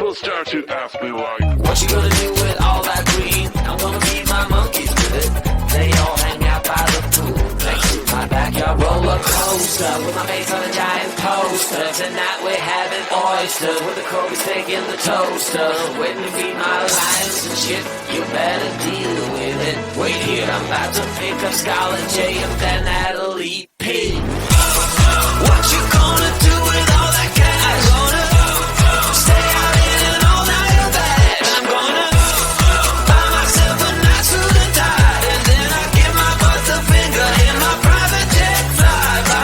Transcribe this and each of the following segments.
People start to ask me like, what you gonna do with all that green? I'm gonna feed my monkeys with it. They all hang out by the pool next to my backyard roller coaster with my face on a giant poster. Tonight we're having oysters with the Kobe steak in the toaster. Waiting to feed my lions and shit. You better deal with it. Wait here, I'm about to pick up Scarlett J and then Natalie P. What you gonna do with all that cash? Gonna stay out in an all-nighter bed. I'm gonna buy myself a nice suit and tie, and then I give my butt the finger in my private jet flyby.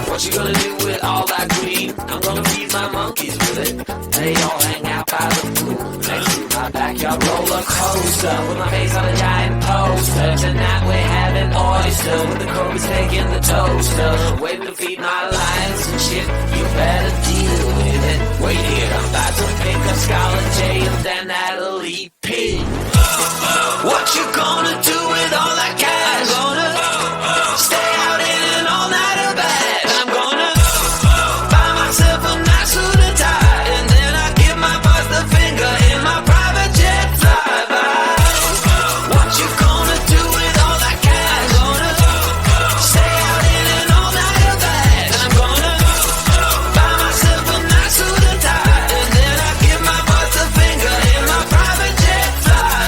What you gonna do with all that green? I'm gonna feed my monkeys with it. They all hang out by the pool next to my backyard roller coaster with my face on a giant poster. Tonight we're having oysters with the Kobe steak in the toaster. Waiting to feed my lions and shit. You better deal with it. Wait here, I'm about to pick up Scarlett J and then Natalie P. What you gonna do with all that cash? Gonna stay out in an all-nighter bed. I'm gonna buy myself a nice suit and tie, and then I give my boss the finger in my private jet flyby. What you gonna do with all that cash? Gonna stay out in an all-nighter bed. I'm gonna buy myself a nice suit and tie, and then I give my boss the finger in my private jet flyby.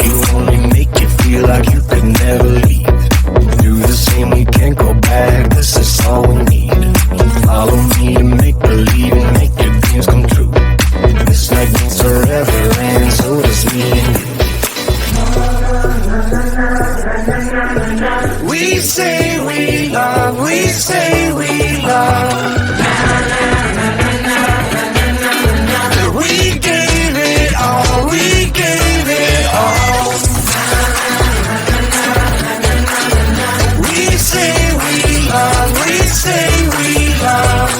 You only make you feel like you could never leave. Do the same, we can't go back. This is all we need. Follow me to make believe and make your dreams come true. This night means forever, and so does me and you. We say we love, we say we love. We gave it all, we gave it all. We say we love, we say we love.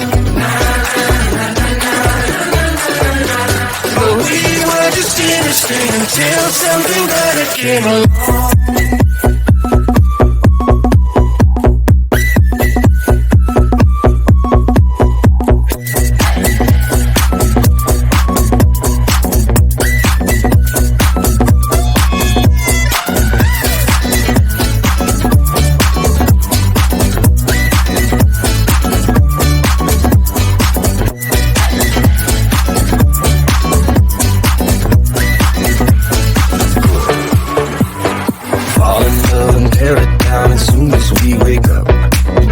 But we were just innocent until something better came along. Fall in love and tear it down as soon as we wake up.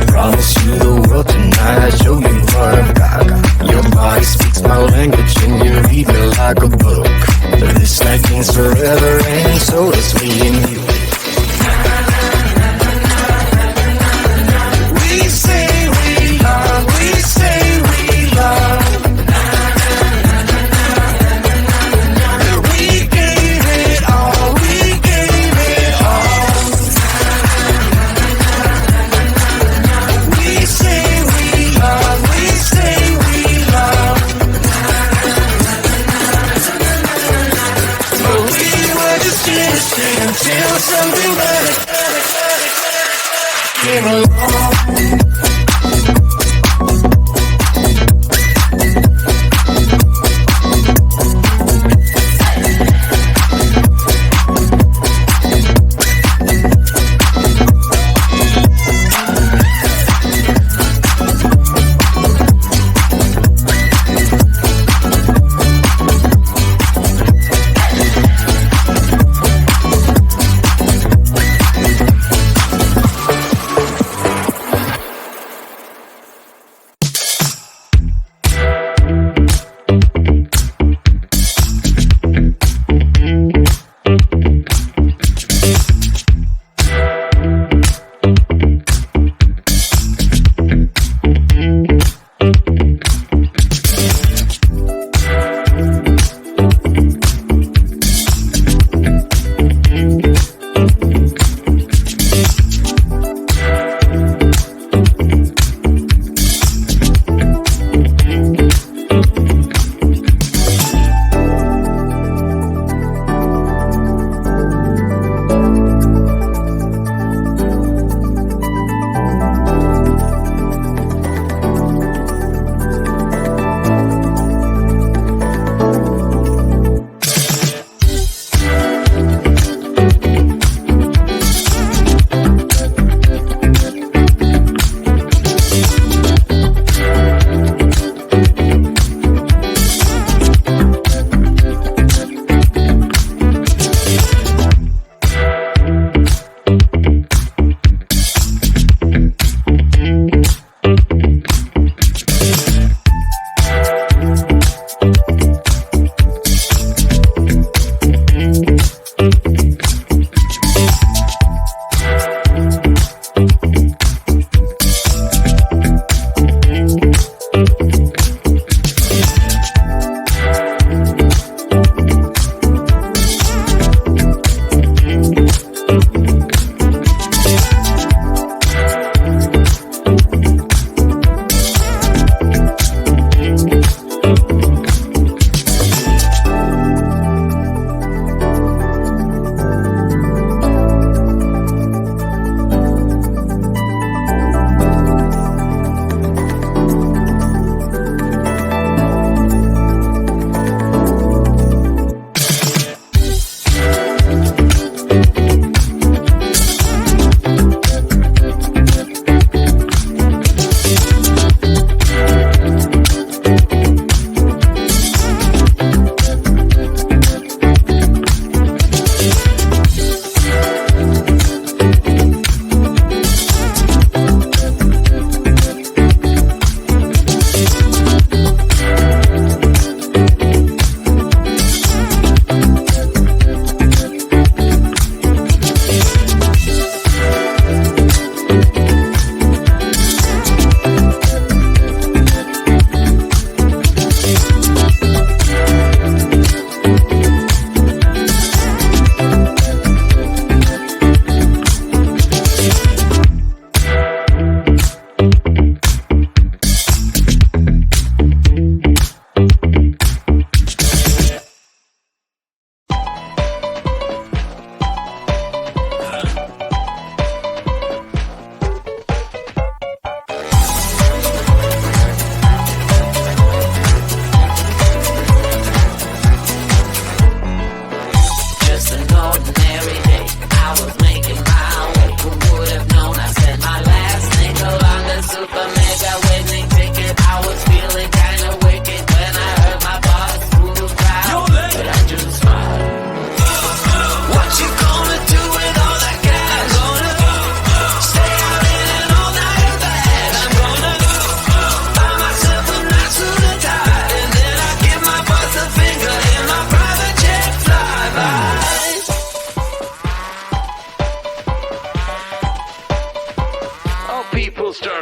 Promise you the world tonight, show you what I've got. Your body speaks my language and you read me like a book. This night means forever, and so does me and you. We say we love, we say we love. We gave it all, we gave it all. We say we love, we say we love. But we were just innocent until something better came along.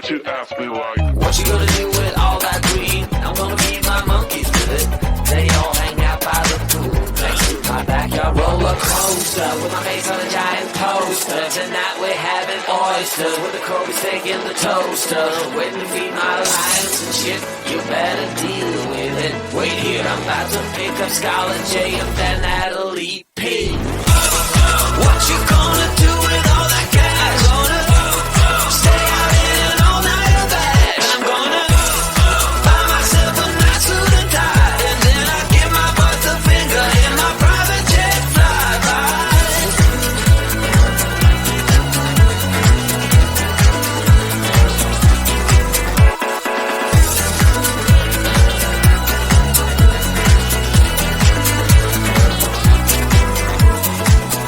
to ask me why. What you gonna do with all that green? I'm gonna feed my monkeys with it. They all hang out by the pool next to my backyard roller coaster with my face on a giant poster. Tonight we're having oysters with the Kobe's taking the toaster. Waiting to feed my lions and shit. You better deal with it. Wait here, I'm about to pick up Scarlett J and then Natalie P. What you gonna do with all that cash? Gonna stay out in an all-nighter bag. I'm gonna buy myself a nice suit and tie, and then I give my butt the finger in my private jet flyby.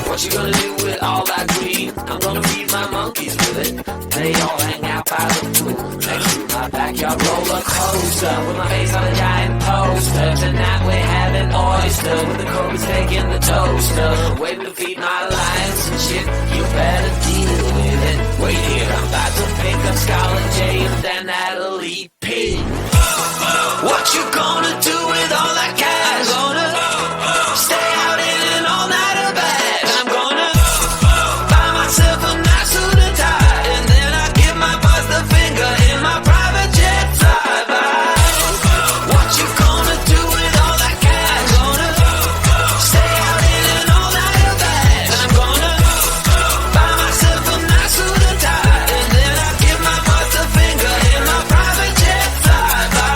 What you gonna do with all that green? I'm gonna feed my monkeys with it. They all hang out by the pool next to my backyard roller coaster with my face on a giant poster. Tonight we're having oysters with the Kobe's taking the toaster. Waiting to feed my lions and shit. You better deal with it. Wait here, I'm about to pick up Scarlett J and then Natalie P. What you gonna do with all that cash? Gonna stay out in an all-nighter bag. I'm gonna buy myself a nice suit and tie, and then I give my boss the finger in my private jet flyby. What you gonna do with all that cash? Gonna stay out in an all-nighter bag. I'm gonna buy myself a nice suit and tie, and then I give my boss the finger in my private jet flyby.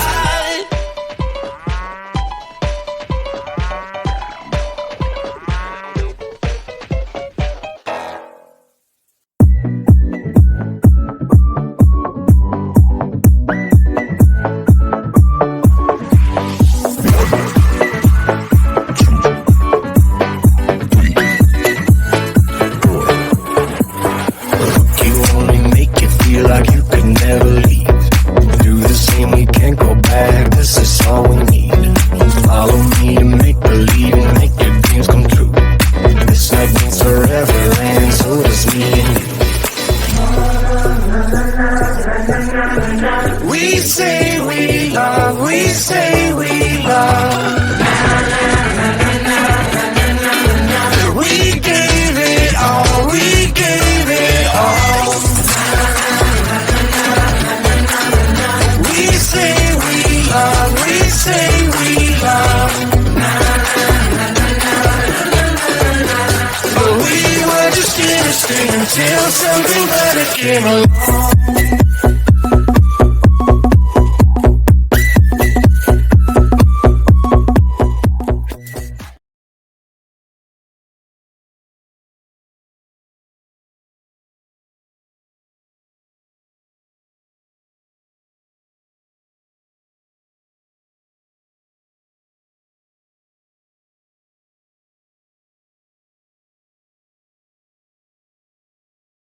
You only make you feel like you could never leave. Do the same, we can't go back. This is all we need. Follow me to make believe and make your dreams come true. This night means forever, and so does me and you. We say we love, we say we love. We gave it all, we gave it all. We say we love, we say we love. But we were just innocent until something better came along.